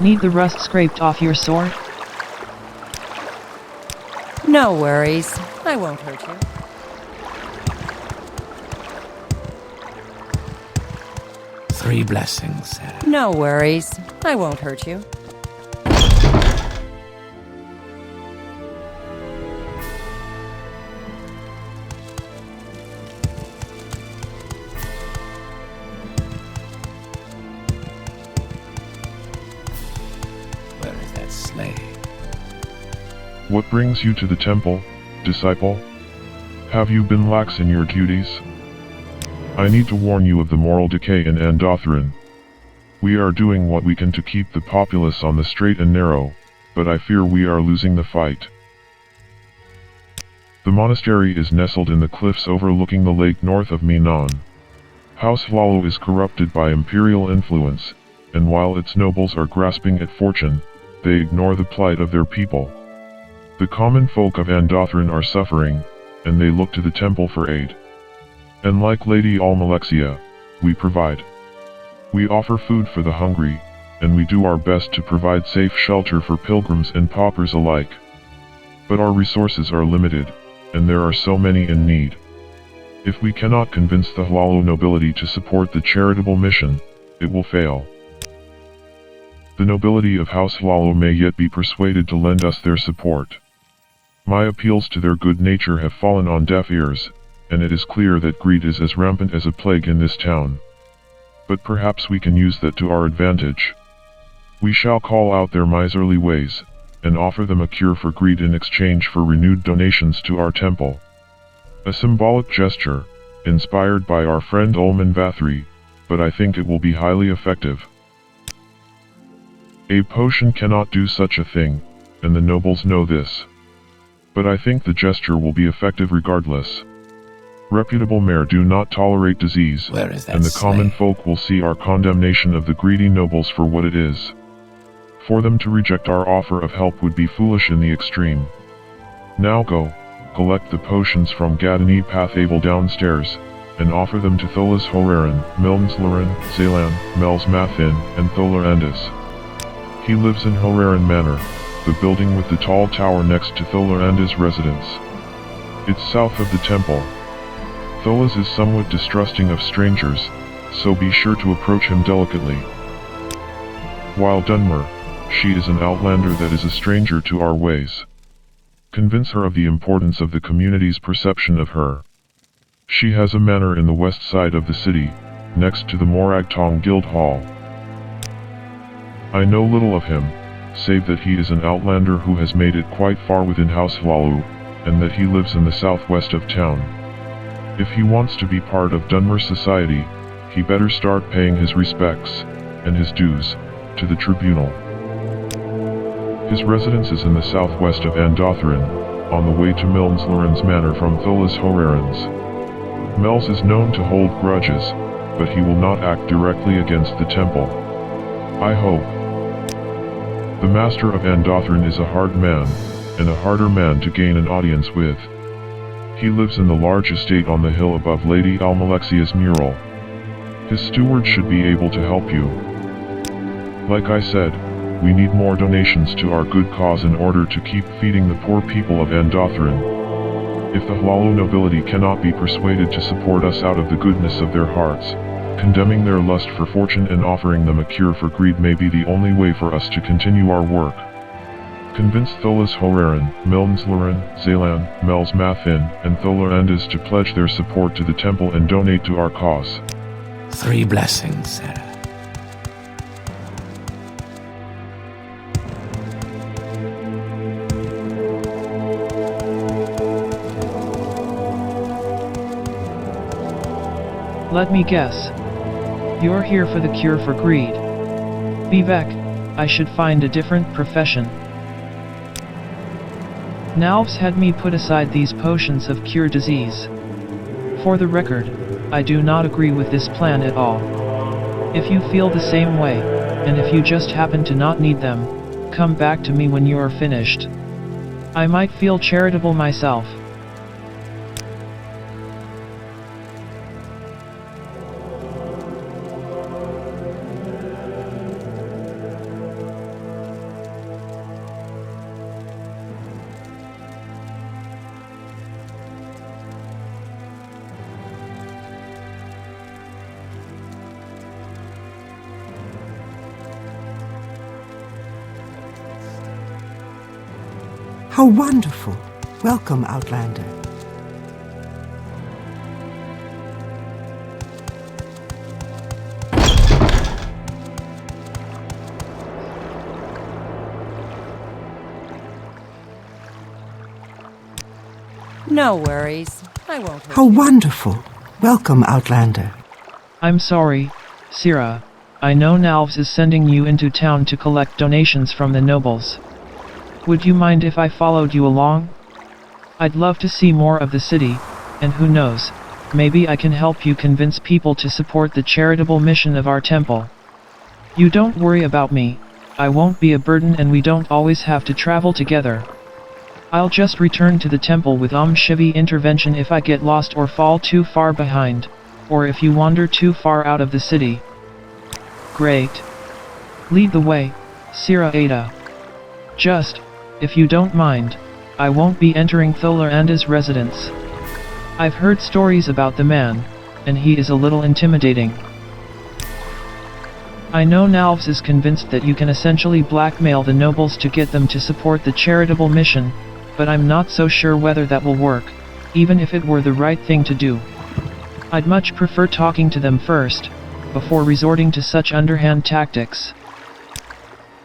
Need the rust scraped off your sword? No worries. I won't hurt you. Three blessings, Sarah. No worries. I won't hurt you. Where is that slave? What brings you to the temple, disciple? Have you been lax in your duties? I need to warn you of the moral decay in Andothren. We are doing what we can to keep the populace on the straight and narrow, but I fear we are losing the fight. The monastery is nestled in the cliffs overlooking the lake north of Mainland. House Vlalo is corrupted by imperial influence, and while its nobles are grasping at fortune, they ignore the plight of their people. The common folk of Andothren are suffering, and they look to the temple for aid. And like Lady Almalexia, we provide. We offer food for the hungry, and we do our best to provide safe shelter for pilgrims and paupers alike. But our resources are limited, and there are so many in need. If we cannot convince the Hlalo nobility to support the charitable mission, it will fail. The nobility of House Hlalo may yet be persuaded to lend us their support. My appeals to their good nature have fallen on deaf ears, and it is clear that greed is as rampant as a plague in this town. But perhaps we can use that to our advantage. We shall call out their miserly ways, and offer them a cure for greed in exchange for renewed donations to our temple. A symbolic gesture, inspired by our friend Ulman Vathri, but I think it will be highly effective. A potion cannot do such a thing, and the nobles know this. But I think the gesture will be effective regardless. Reputable mayor do not tolerate disease, and the common folk will see our condemnation of the greedy nobles for what it is. For them to reject our offer of help would be foolish in the extreme. Now go, collect the potions from Gadani Pathavel downstairs, and offer them to Tholas Horaran, Milmslaran, Zalan, Mels Mathin, and Tholar Andis. He lives in Horaran Manor, the building with the tall tower next to Tholar Andis' residence. It's south of the temple. Tholas is somewhat distrusting of strangers, so be sure to approach him delicately. While Dunmer, she is an outlander that is a stranger to our ways. Convince her of the importance of the community's perception of her. She has a manor in the west side of the city, next to the Moragtong Guild Hall. I know little of him, save that he is an outlander who has made it quite far within House Vlalu, and that he lives in the southwest of town. If he wants to be part of Dunmer society, he better start paying his respects, and his dues, to the tribunal. His residence is in the southwest of Andothren, on the way to Milmslaran's manor from Tholas Horaran's. Mels is known to hold grudges, but he will not act directly against the temple. I hope. The master of Andothren is a hard man, and a harder man to gain an audience with. He lives in the large estate on the hill above Lady Almalexia's mural. His steward should be able to help you. Like I said, we need more donations to our good cause in order to keep feeding the poor people of Andothren. If the Hlalo nobility cannot be persuaded to support us out of the goodness of their hearts, condemning their lust for fortune and offering them a cure for greed may be the only way for us to continue our work. Convince Tholas Horaran, Milmslaran, Zalan, Mels Mathin, and Tholar Andis to pledge their support to the temple and donate to our cause. 3 blessings, Sarah. Let me guess. You're here for the cure for greed. Vivek, I should find a different profession. Nalvs had me put aside these potions of cure disease. For the record, I do not agree with this plan at all. If you feel the same way, and if you just happen to not need them, come back to me when you are finished. I might feel charitable myself. How wonderful! Welcome, Outlander. No worries. I won't hurt How you. wonderful! Welcome, Outlander. I'm sorry, Sira. I know Nalvs is sending you into town to collect donations from the nobles. Would you mind if I followed you along? I'd love to see more of the city, and who knows, maybe I can help you convince people to support the charitable mission of our temple. You don't worry about me, I won't be a burden and we don't always have to travel together. I'll just return to the temple with Shivi intervention if I get lost or fall too far behind, or if you wander too far out of the city. Great. Lead the way, Sira Ada. Just, if you don't mind, I won't be entering Tholeranda's residence. I've heard stories about the man, and he is a little intimidating. I know Nalvs is convinced that you can essentially blackmail the nobles to get them to support the charitable mission, but I'm not so sure whether that will work, even if it were the right thing to do. I'd much prefer talking to them first, before resorting to such underhand tactics.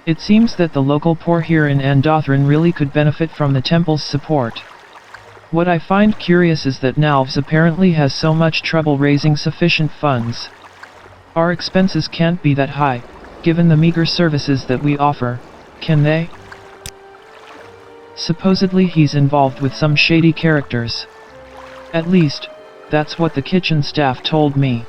It seems that the local poor here in Andothren really could benefit from the temple's support. What I find curious is that Nalvs apparently has so much trouble raising sufficient funds. Our expenses can't be that high, given the meager services that we offer, can they? Supposedly he's involved with some shady characters. At least, that's what the kitchen staff told me.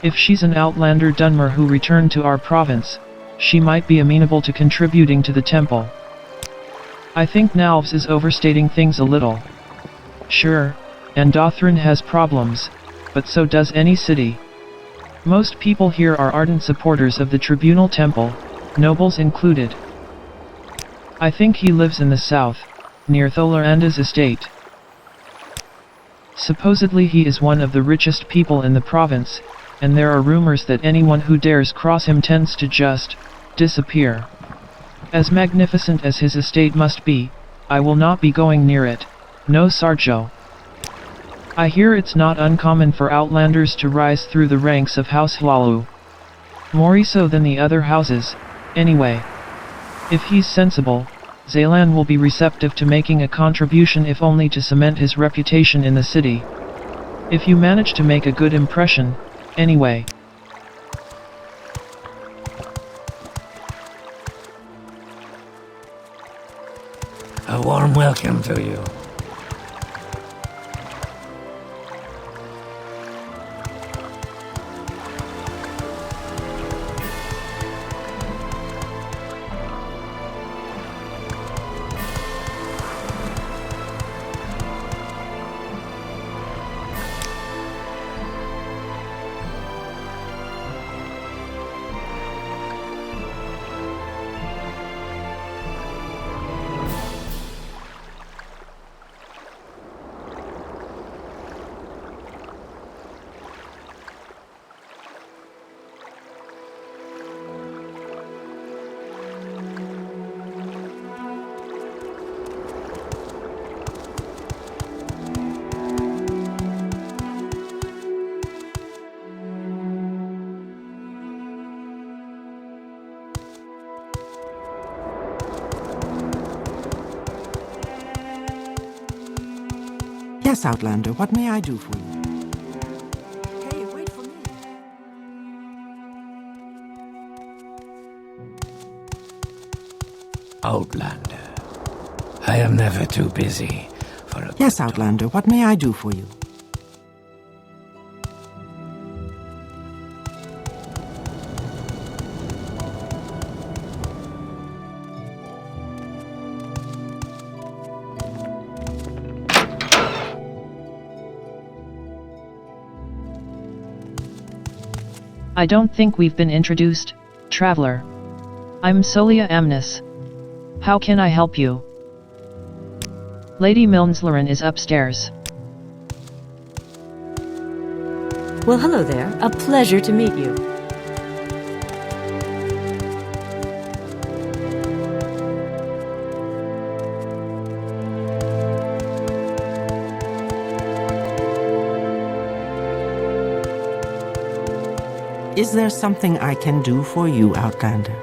If she's an Outlander Dunmer who returned to our province, she might be amenable to contributing to the temple. I think Nalvs is overstating things a little. Sure, Andothren has problems, but so does any city. Most people here are ardent supporters of the Tribunal Temple, nobles included. I think he lives in the south, near Tholeranda's estate. Supposedly he is one of the richest people in the province, and there are rumors that anyone who dares cross him tends to just disappear. As magnificent as his estate must be, I will not be going near it, no Sarjo. I hear it's not uncommon for Outlanders to rise through the ranks of House Hlalu. More so than the other houses, anyway. If he's sensible, Zaylan will be receptive to making a contribution if only to cement his reputation in the city. If you manage to make a good impression, anyway. A warm welcome to you. Yes, Outlander, what may I do for you? Hey, wait for me. Outlander. I am never too busy for a Yes, good Outlander, what may I do for you? I don't think we've been introduced, traveler. I'm Solia Amnis. How can I help you? Lady Milneslaren is upstairs. Well, hello there. A pleasure to meet you. Is there something I can do for you, Outlander?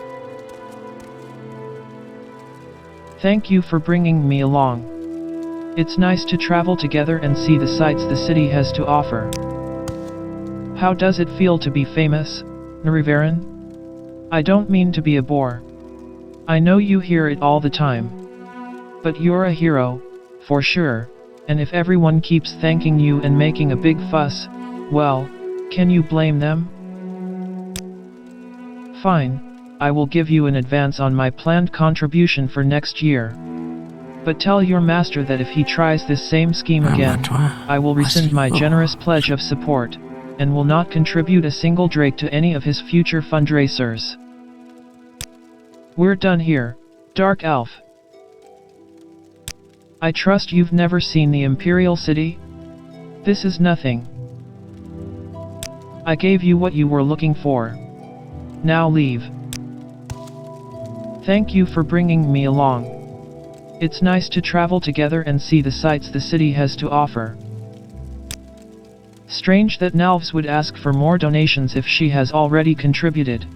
Thank you for bringing me along. It's nice to travel together and see the sights the city has to offer. How does it feel to be famous, Nerevarine? I don't mean to be a bore. I know you hear it all the time. But you're a hero, for sure, and if everyone keeps thanking you and making a big fuss, well, can you blame them? Fine, I will give you an advance on my planned contribution for next year. But tell your master that if he tries this same scheme again, I will rescind my generous pledge of support, and will not contribute a single drake to any of his future fundraisers. We're done here, Dark Elf. I trust you've never seen the Imperial City? This is nothing. I gave you what you were looking for. Now leave. Thank you for bringing me along. It's nice to travel together and see the sights the city has to offer. Strange that Nalvs would ask for more donations if she has already contributed.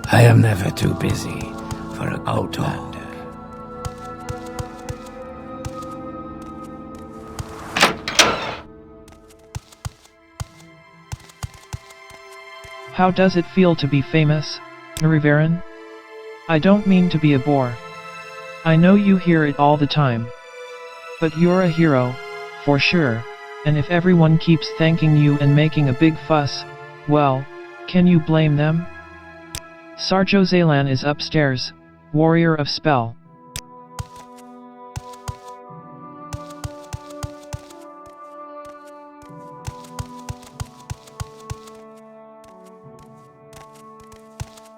I am never too busy for a outlander. How does it feel to be famous, Nerevarine? I don't mean to be a bore. I know you hear it all the time. But you're a hero, for sure, and if everyone keeps thanking you and making a big fuss, well, can you blame them? Sarjo Zalan is upstairs, warrior of spell.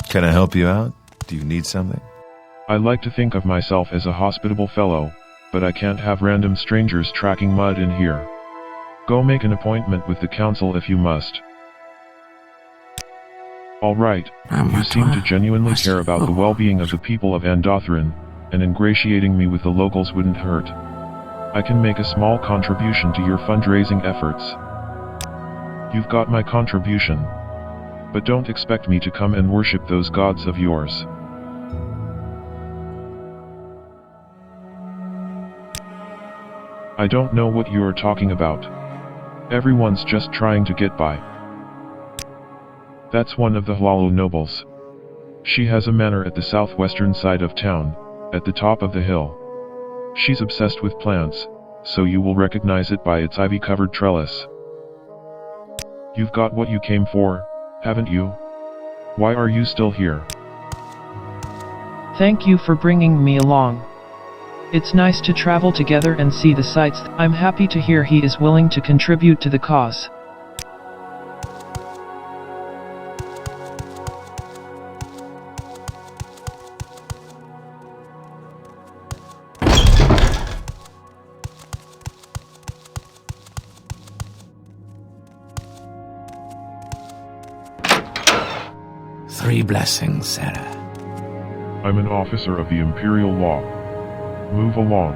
Can I help you out? Do you need something? I like to think of myself as a hospitable fellow, but I can't have random strangers tracking mud in here. Go make an appointment with the council if you must. Alright, you seem to genuinely care about the well-being of the people of Andothren, and ingratiating me with the locals wouldn't hurt. I can make a small contribution to your fundraising efforts. You've got my contribution. But don't expect me to come and worship those gods of yours. I don't know what you are talking about. Everyone's just trying to get by. That's one of the Hlalo nobles. She has a manor at the southwestern side of town, at the top of the hill. She's obsessed with plants, so you will recognize it by its ivy-covered trellis. You've got what you came for, haven't you? Why are you still here? Thank you for bringing me along. It's nice to travel together and see the sights. I'm happy to hear he is willing to contribute to the cause. Three blessings, Sarah. I'm an officer of the Imperial Law. Move along.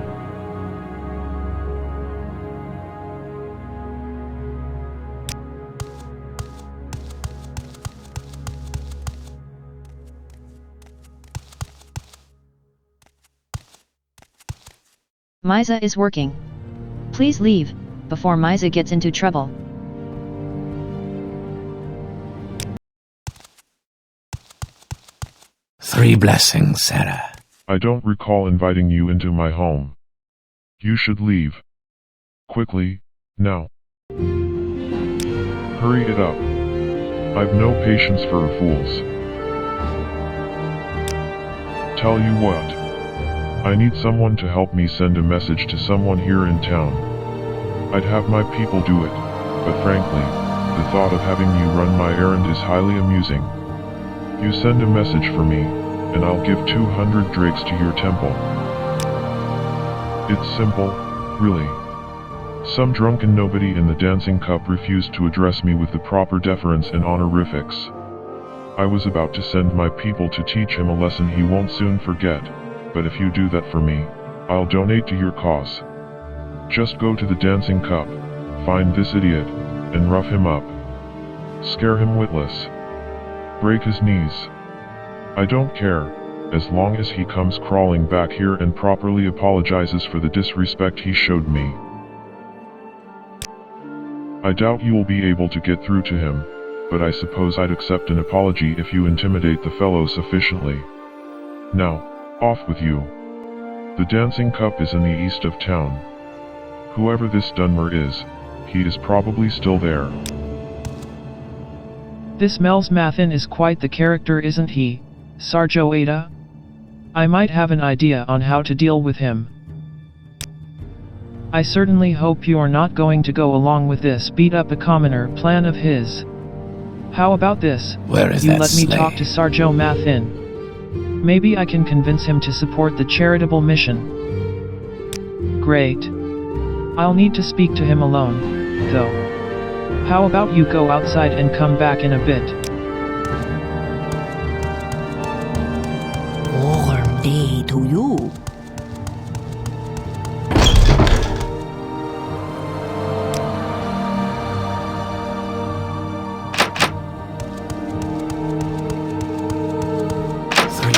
Misa is working. Please leave, before Misa gets into trouble. 3 blessings, Sarah. I don't recall inviting you into my home. You should leave. Quickly, now. Hurry it up. I've no patience for fools. Tell you what. I need someone to help me send a message to someone here in town. I'd have my people do it, but frankly, the thought of having you run my errand is highly amusing. You send a message for me, and I'll give 200 drakes to your temple. It's simple, really. Some drunken nobody in the dancing cup refused to address me with the proper deference and honorifics. I was about to send my people to teach him a lesson he won't soon forget, but if you do that for me, I'll donate to your cause. Just go to the dancing cup, find this idiot, and rough him up. Scare him witless. Break his knees. I don't care, as long as he comes crawling back here and properly apologizes for the disrespect he showed me. I doubt you will be able to get through to him, but I suppose I'd accept an apology if you intimidate the fellow sufficiently. Now, off with you. The dancing cup is in the east of town. Whoever this Dunmer is, he is probably still there. This Mel's Mathin is quite the character, isn't he, Sarjo Ada? I might have an idea on how to deal with him. I certainly hope you are not going to go along with this beat-up-a-commoner plan of his. How about this? Where is you that let me slave? talk to Sarjo Mathin. Maybe I can convince him to support the charitable mission. Great. I'll need to speak to him alone, though. How about you go outside and come back in a bit? Warm day to you.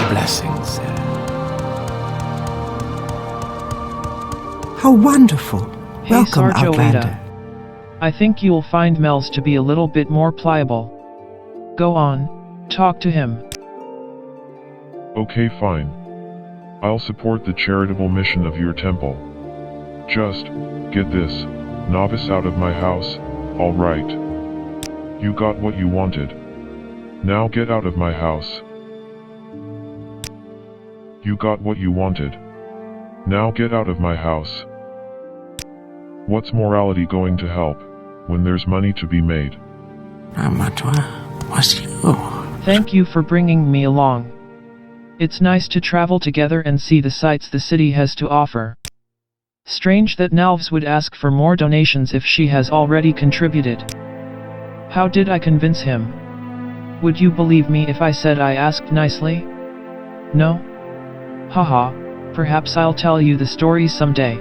Blessings, Sarah. How wonderful. Hey, Welcome, Sarjo Outlander. Ada. I think you'll find Mel's to be a little bit more pliable. Go on, talk to him. Okay, fine. I'll support the charitable mission of your temple. Just, get this, novice out of my house, alright. You got what you wanted. Now get out of my house. You got what you wanted. Now get out of my house. What's morality going to help, when there's money to be made? Thank you for bringing me along. It's nice to travel together and see the sights the city has to offer. Strange that Nalvs would ask for more donations if she has already contributed. How did I convince him? Would you believe me if I said I asked nicely? No? Haha, perhaps I'll tell you the story someday.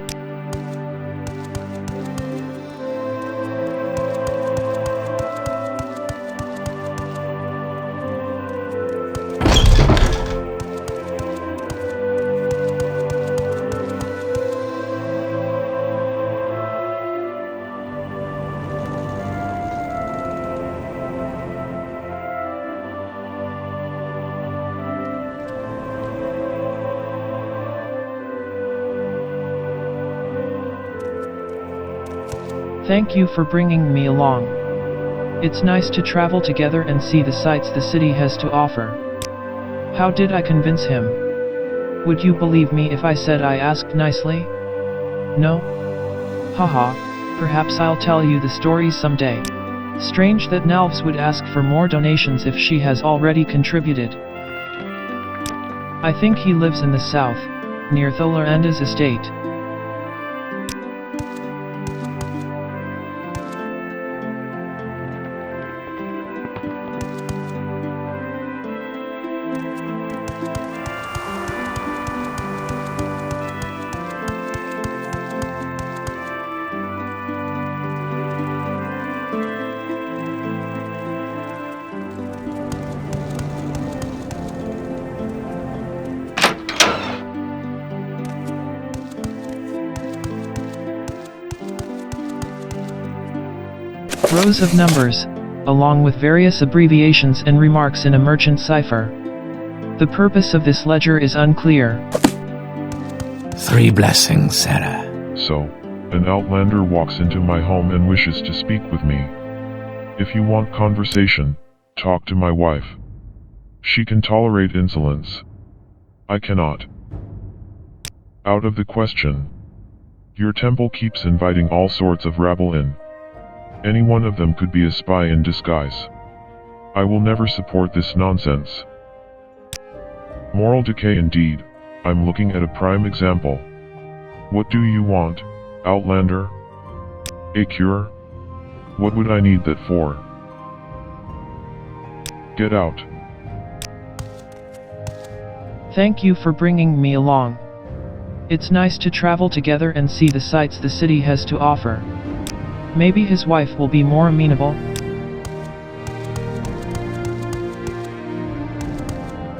Thank you for bringing me along. It's nice to travel together and see the sights the city has to offer. How did I convince him? Would you believe me if I said I asked nicely? No? Haha, perhaps I'll tell you the story someday. Strange that Nalvs would ask for more donations if she has already contributed. I think he lives in the south, near Tholaranda's estate. Rows of numbers, along with various abbreviations and remarks in a merchant cipher. The purpose of this ledger is unclear. 3 blessings, Sarah. So, an outlander walks into my home and wishes to speak with me. If you want conversation, talk to my wife. She can tolerate insolence. I cannot. Out of the question. Your temple keeps inviting all sorts of rabble in. Any one of them could be a spy in disguise. I will never support this nonsense. Moral decay indeed. I'm looking at a prime example. What do you want, Outlander? A cure? What would I need that for? Get out. Thank you for bringing me along. It's nice to travel together and see the sights the city has to offer. Maybe his wife will be more amenable.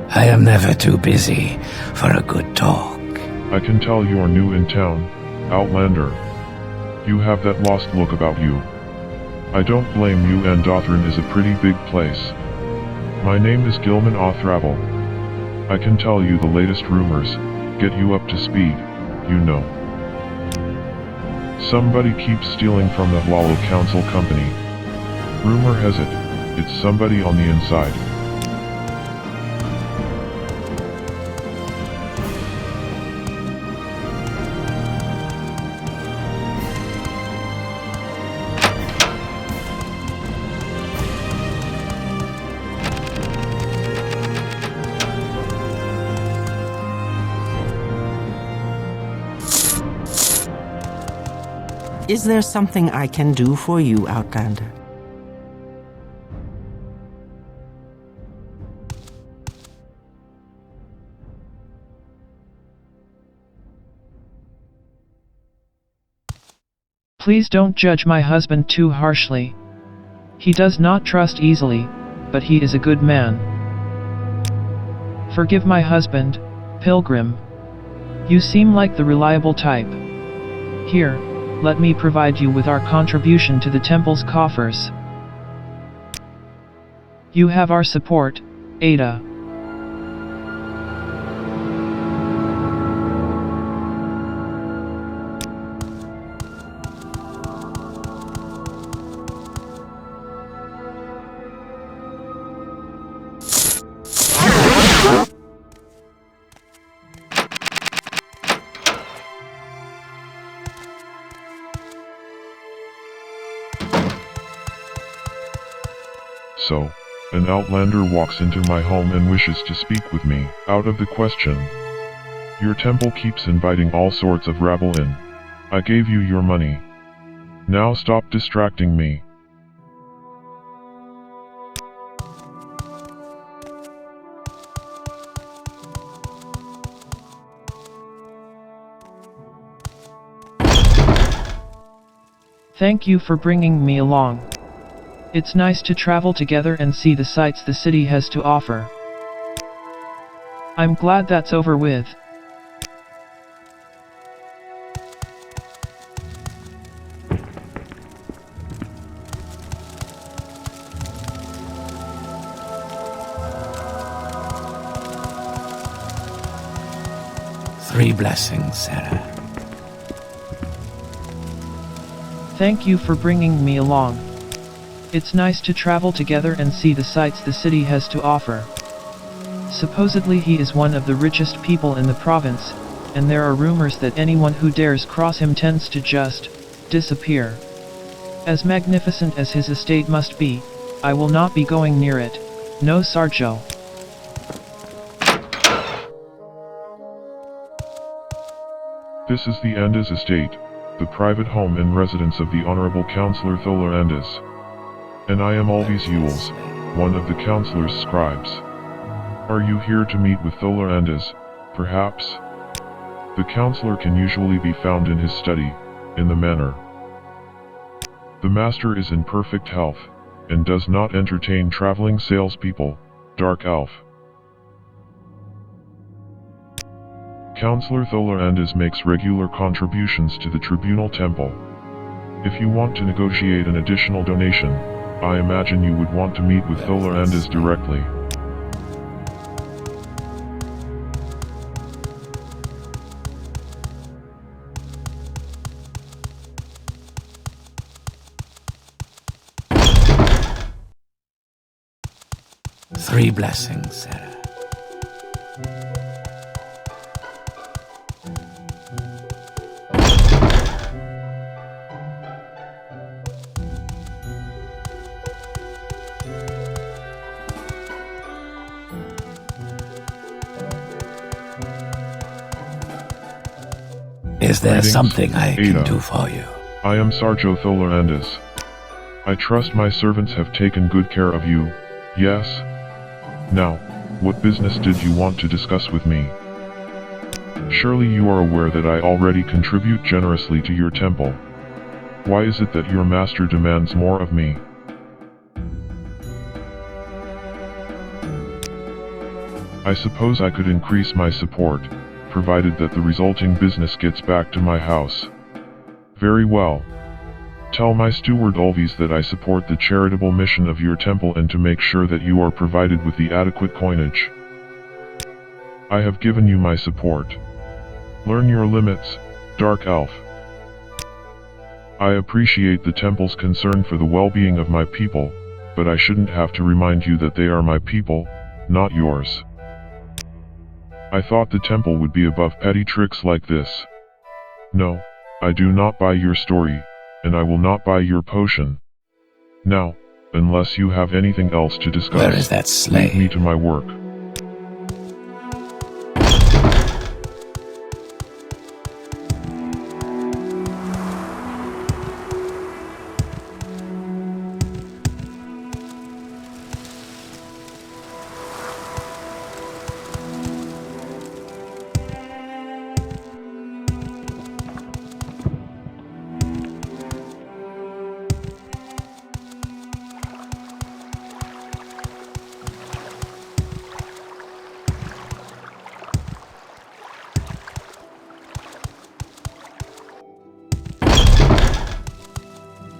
I am never too busy for a good talk. I can tell you're new in town, Outlander. You have that lost look about you. I don't blame you. Andothren is a pretty big place. My name is Gilman Othravel. I can tell you the latest rumors, get you up to speed, you know. Somebody keeps stealing from the Wallow Council Company. Rumor has it, it's somebody on the inside. Is there something I can do for you, Outlander? Please don't judge my husband too harshly. He does not trust easily, but he is a good man. Forgive my husband, Pilgrim. You seem like the reliable type. Here, let me provide you with our contribution to the temple's coffers. You have our support, Ada. So, an outlander walks into my home and wishes to speak with me. Out of the question. Your temple keeps inviting all sorts of rabble in. I gave you your money. Now stop distracting me. Thank you for bringing me along. It's nice to travel together and see the sights the city has to offer. I'm glad that's over with. Three blessings, Sarah. Thank you for bringing me along. It's nice to travel together and see the sights the city has to offer. Supposedly he is one of the richest people in the province, and there are rumors that anyone who dares cross him tends to just disappear. As magnificent as his estate must be, I will not be going near it. No, Sarjo. This is the Andes estate, the private home and residence of the Honorable Councillor Tholar Andes. And I am Alvis Yules, one of the councillor's scribes. Are you here to meet with Tholar Andes, perhaps? The councillor can usually be found in his study, in the manor. The master is in perfect health, and does not entertain traveling salespeople, Dark Elf. Councillor Tholar Andes makes regular contributions to the Tribunal Temple. If you want to negotiate an additional donation, I imagine you would want to meet with Tholar Andes directly. 3 blessings, Sarah. Is there something I can do for you? I am Sarjo Tholarandis. I trust my servants have taken good care of you, yes? Now, what business did you want to discuss with me? Surely you are aware that I already contribute generously to your temple. Why is it that your master demands more of me? I suppose I could increase my support, provided that the resulting business gets back to my house. Very well. Tell my steward Ulvis that I support the charitable mission of your temple and to make sure that you are provided with the adequate coinage. I have given you my support. Learn your limits, Dark Elf. I appreciate the temple's concern for the well-being of my people, but I shouldn't have to remind you that they are my people, not yours. I thought the temple would be above petty tricks like this. No, I do not buy your story, and I will not buy your potion. Now, unless you have anything else to discuss, Where is that slave? leave me to my work.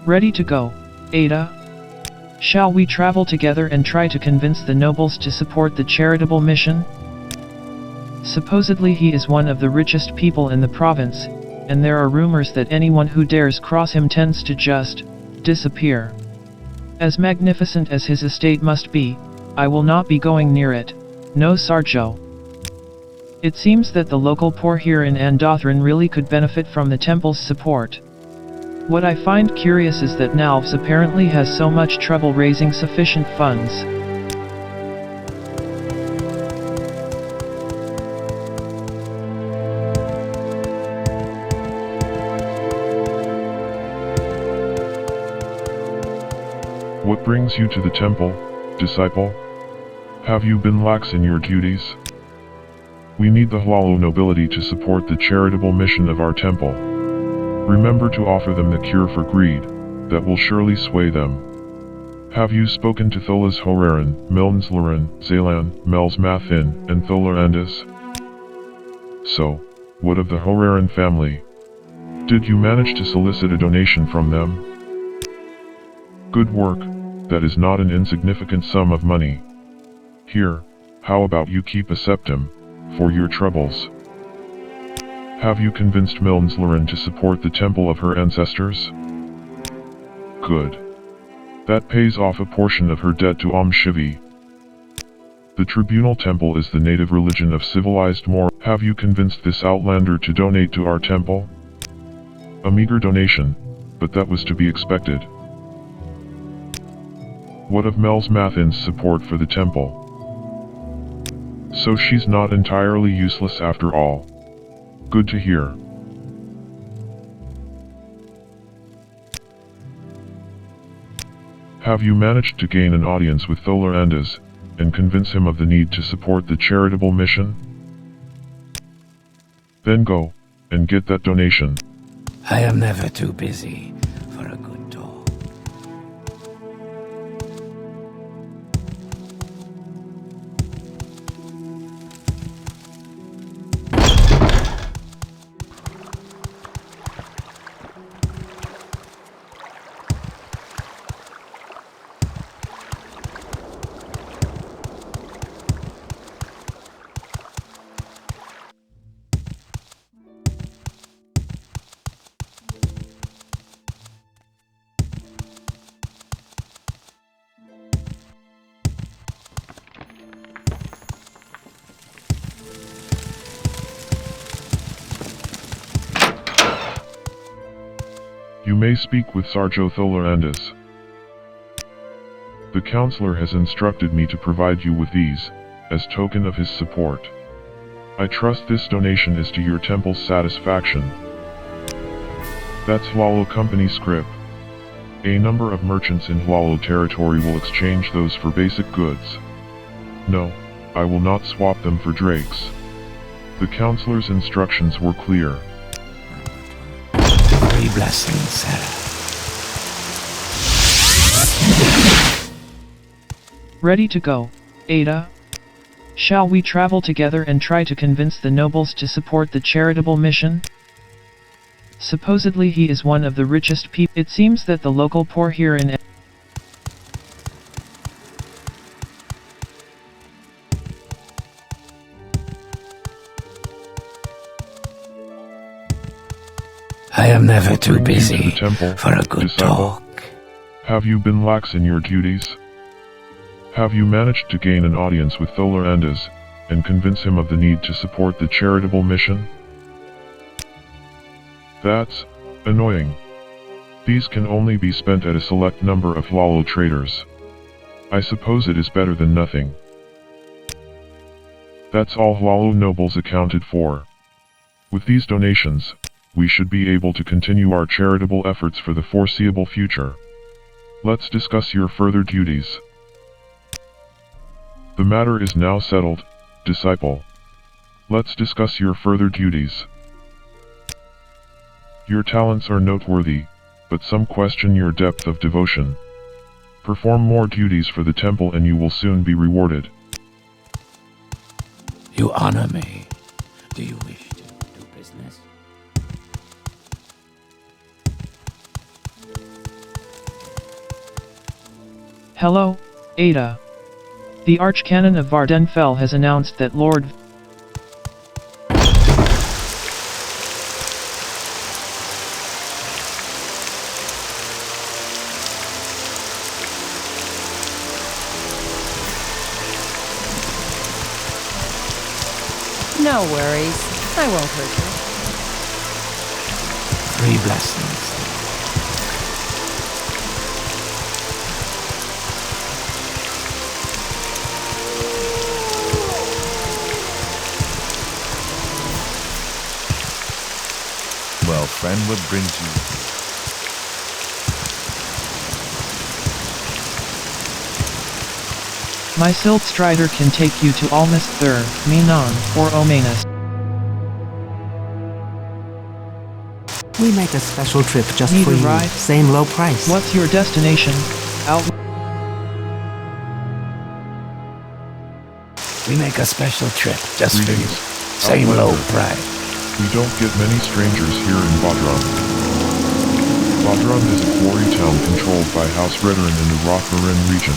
Ready to go, Ada? Shall we travel together and try to convince the nobles to support the charitable mission? Supposedly he is one of the richest people in the province, and there are rumors that anyone who dares cross him tends to just disappear. As magnificent as his estate must be, I will not be going near it, no Sarjo. It seems that the local poor here in Andothren really could benefit from the temple's support. What I find curious is that Nalvs apparently has so much trouble raising sufficient funds. What brings you to the temple, disciple? Have you been lax in your duties? We need the Hlalo nobility to support the charitable mission of our temple. Remember to offer them the cure for greed, that will surely sway them. Have you spoken to Tholas Horarin, Milnslorin, Zalan, Mels Mathin, and Tholarandis? So, what of the Horarin family? Did you manage to solicit a donation from them? Good work, that is not an insignificant sum of money. Here, how about you keep a septim, for your troubles? Have you convinced Milnslorin to support the temple of her ancestors? Good. That pays off a portion of her debt to Shivi. The Tribunal Temple is the native religion of civilized Mor. Have you convinced this outlander to donate to our temple? A meager donation, but that was to be expected. What of Mels Mathin's support for the temple? So she's not entirely useless after all. Good to hear. Have you managed to gain an audience with Tholarandis, and convince him of the need to support the charitable mission? Then go, and get that donation. I am never too busy for a good talk. You may speak with Sarjo Tholarandis. The counselor has instructed me to provide you with these, as token of his support. I trust this donation is to your temple's satisfaction. That's Hualo Company scrip. A number of merchants in Hualo territory will exchange those for basic goods. No, I will not swap them for drakes. The counselor's instructions were clear. 3 blessings, Sarah. Ready to go, Ada? Shall we travel together and try to convince the nobles to support the charitable mission? Supposedly he is one of the richest people. It seems that the local poor here in I am never too Bring you to busy the temple, for a good disciple. talk. Have you been lax in your duties? Have you managed to gain an audience with Tholarandis, and convince him of the need to support the charitable mission? That's annoying. These can only be spent at a select number of Hualo traders. I suppose it is better than nothing. That's all Hualo nobles accounted for. With these donations, we should be able to continue our charitable efforts for the foreseeable future. Let's discuss your further duties. The matter is now settled, disciple. Let's discuss your further duties. Your talents are noteworthy, but some question your depth of devotion. Perform more duties for the temple and you will soon be rewarded. You honor me. Do you wish to do business? Hello, Ada. The Archcanon of Vardenfell has announced that Lord No worries. I won't hurt you. 3 blessings. Well, friend, what brings you? My Silt Strider can take you to Almist Thur, Minan, or Omanus. We make a special trip just Need for a you. ride? Same low price. What's your destination? We make a special trip just for you. Greetings, Same low Outlander. price. We don't get many strangers here in Bodrum. Bodrum is a quarry town controlled by House Redarin in the Rothmarin region.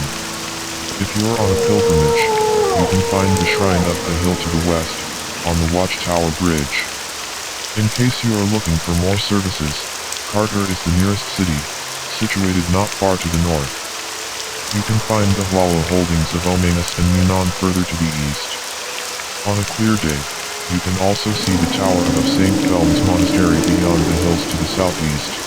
If you are on a pilgrimage, you can find the shrine up the hill to the west, on the Watchtower Bridge. In case you are looking for more services, Carter is the nearest city, situated not far to the north. You can find the Hualo holdings of Omanus and Munan further to the east. On a clear day, you can also see the tower of St. Felm's Monastery beyond the hills to the southeast.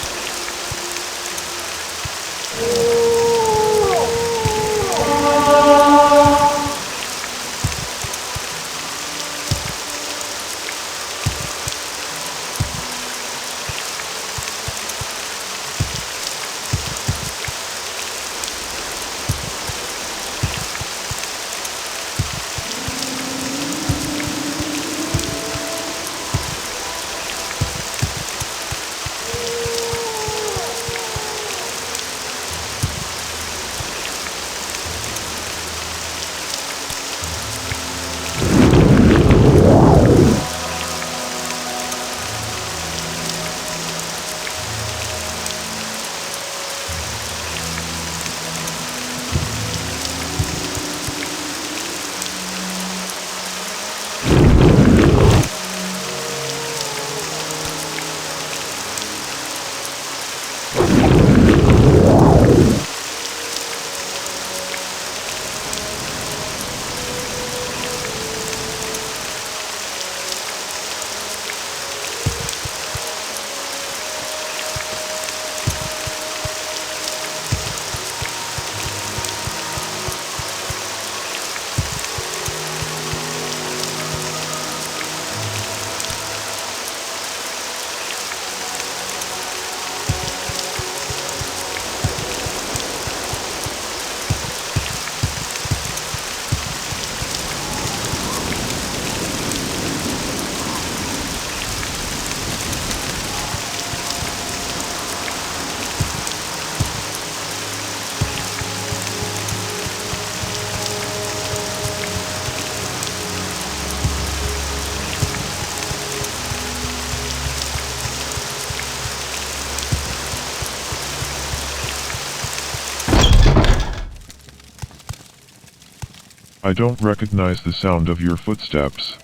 I don't recognize the sound of your footsteps.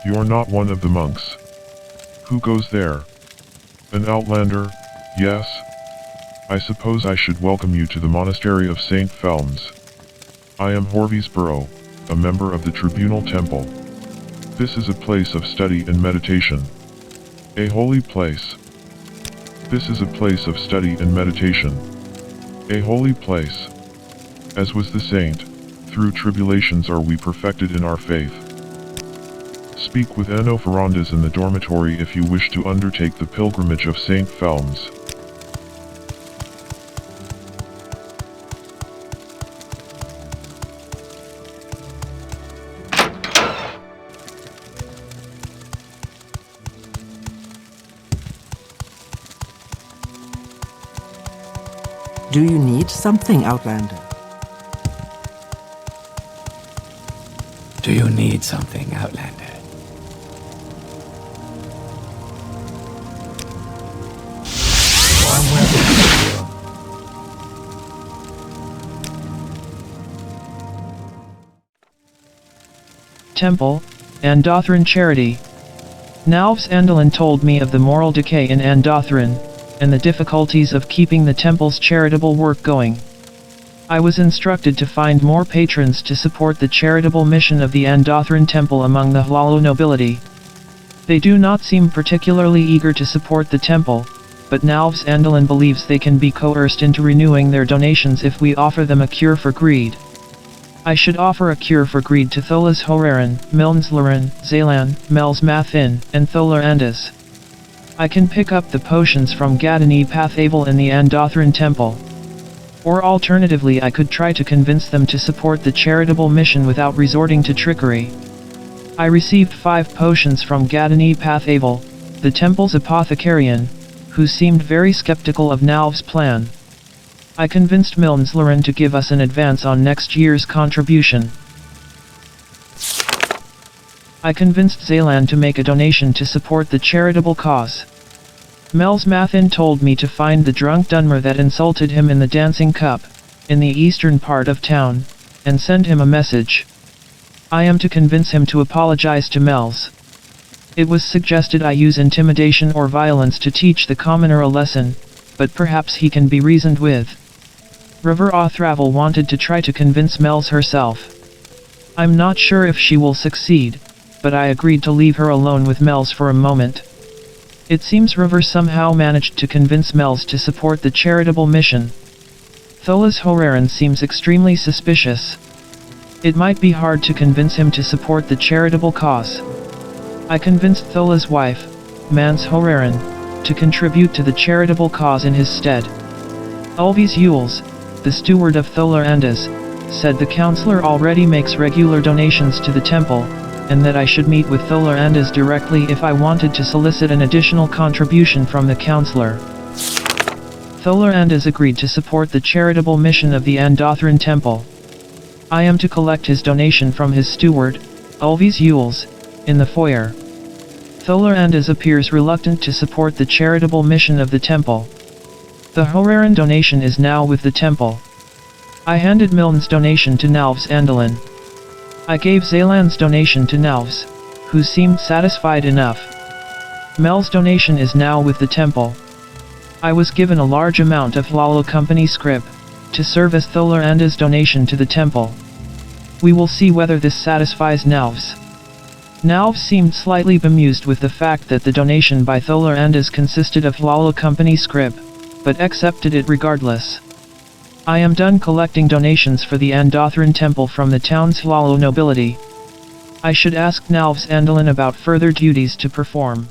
You're not one of the monks. Who goes there? An outlander, yes? I suppose I should welcome you to the monastery of St. Felms. I am Horvies Burrow, a member of the Tribunal Temple. This is a place of study and meditation. A holy place. This is a place of study and meditation. A holy place. As was the saint, through tribulations are we perfected in our faith. Speak with Eno Ferrandes in the dormitory if you wish to undertake the pilgrimage of St. Felms. Do you need something, Outlander? Do you need something, Outlander? Warm weather for you. Temple, Andothren Charity. Nalvs Andolin told me of the moral decay in Andothren, and the difficulties of keeping the temple's charitable work going. I was instructed to find more patrons to support the charitable mission of the Andothren Temple among the Hlalo nobility. They do not seem particularly eager to support the temple, but Nalvs Andolin believes they can be coerced into renewing their donations if we offer them a cure for greed. I should offer a cure for greed to Tholas Horarin, Milnslorin, Zalan, Mels Mathin, and Tholar Andes. I can pick up the potions from Gadani Pathavel in the Andothren Temple. Or alternatively I could try to convince them to support the charitable mission without resorting to trickery. I received 5 potions from Gadani Pathavel, the temple's apothecarian, who seemed very skeptical of Nalv's plan. I convinced Milnslorin to give us an advance on next year's contribution. I convinced Zalan to make a donation to support the charitable cause. Mels Mathin told me to find the drunk Dunmer that insulted him in the dancing cup, in the eastern part of town, and send him a message. I am to convince him to apologize to Mels. It was suggested I use intimidation or violence to teach the commoner a lesson, but perhaps he can be reasoned with. River Othravel wanted to try to convince Mels herself. I'm not sure if she will succeed, but I agreed to leave her alone with Mels for a moment. It seems River somehow managed to convince Mels to support the charitable mission. Tholas Horarin seems extremely suspicious. It might be hard to convince him to support the charitable cause. I convinced Thola's wife, Mans Horarin, to contribute to the charitable cause in his stead. Ulvis Yules, the steward of Tholar Andes, said the counselor already makes regular donations to the temple, and that I should meet with Tholar Andes directly if I wanted to solicit an additional contribution from the counselor. Tholar Andes agreed to support the charitable mission of the Andothren Temple. I am to collect his donation from his steward, Ulvis Yules, in the foyer. Tholar Andes appears reluctant to support the charitable mission of the temple. The Horarin donation is now with the temple. I handed Milne's donation to Nalvs Andolin. I gave Zalan's donation to Nalvs, who seemed satisfied enough. Mel's donation is now with the temple. I was given a large amount of Hlalo Company scrip, to serve as Tholar Andes' donation to the temple. We will see whether this satisfies Nalvs. Nalvs seemed slightly bemused with the fact that the donation by Tholar Andes consisted of Hlalo Company scrip, but accepted it regardless. I am done collecting donations for the Andothren Temple from the town's Hlalo nobility. I should ask Nalvs Andolin about further duties to perform.